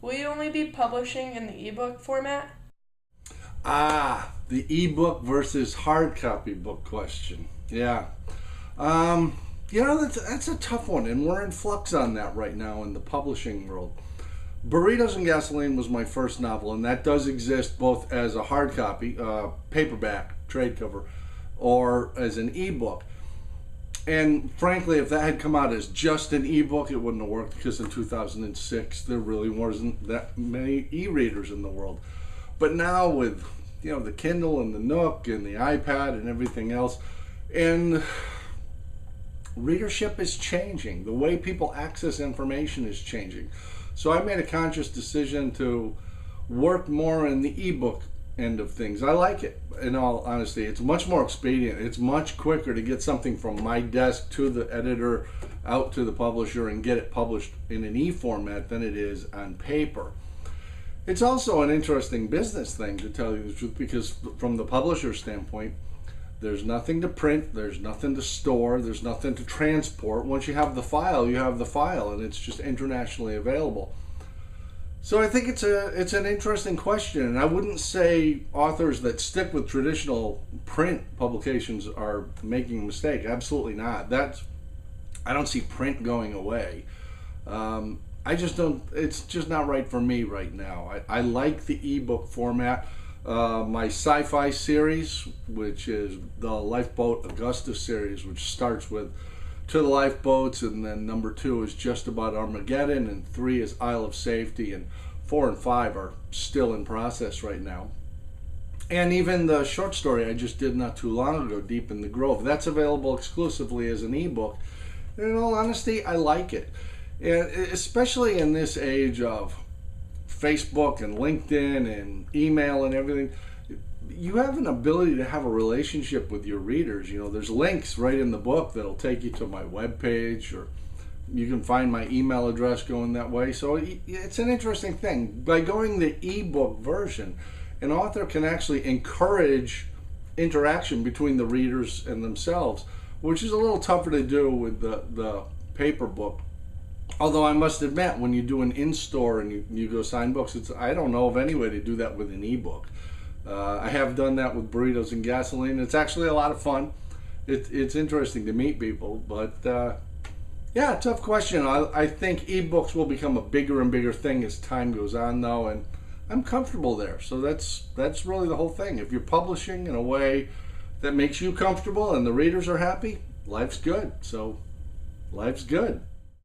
Will you only be publishing in the ebook format? The ebook versus hard copy book question. Yeah. That's a tough one, and we're in flux on that right now in the publishing world. Burritos and Gasoline was my first novel, and that does exist both as a hard copy, paperback, trade cover, or as an ebook. And frankly, if that had come out as just an ebook, it wouldn't have worked because in 2006 there really wasn't that many e-readers in the world. But now with the Kindle and the Nook and the iPad and everything else, and readership is changing. The way people access information is changing. So I made a conscious decision to work more in the ebook end of things. I like it, in all honesty. It's much more expedient. It's much quicker to get something from my desk to the editor, out to the publisher, and get it published in an e-format than it is on paper. It's also an interesting business thing, to tell you the truth, because from the publisher standpoint, there's nothing to print, there's nothing to store, there's nothing to transport. Once you have the file, you have the file, and it's just internationally available. So I think it's an interesting question, and I wouldn't say authors that stick with traditional print publications are making a mistake. Absolutely not. I don't see print going away. I just don't. It's just not right for me right now. I like the ebook format. My sci-fi series, which is the Lifeboat Augusta series, which starts with To the Lifeboats, and then number 2 is just about Armageddon, and 3 is Isle of Safety, and 4 and 5 are still in process right now. And even the short story I just did not too long ago, Deep in the Grove, that's available exclusively as an ebook. And in all honesty, I like it. And especially in this age of Facebook and LinkedIn and email and everything, you have an ability to have a relationship with your readers. There's links right in the book that'll take you to my webpage, or you can find my email address going that way. So it's an interesting thing. By going the ebook version, an author can actually encourage interaction between the readers and themselves, which is a little tougher to do with the paper book. Although I must admit, when you do an in-store and you go sign books, I don't know of any way to do that with an ebook. I have done that with Burritos and Gasoline. It's actually a lot of fun. It's interesting to meet people, but yeah, tough question. I think ebooks will become a bigger and bigger thing as time goes on, though, and I'm comfortable there. So that's really the whole thing. If you're publishing in a way that makes you comfortable and the readers are happy, life's good. So life's good.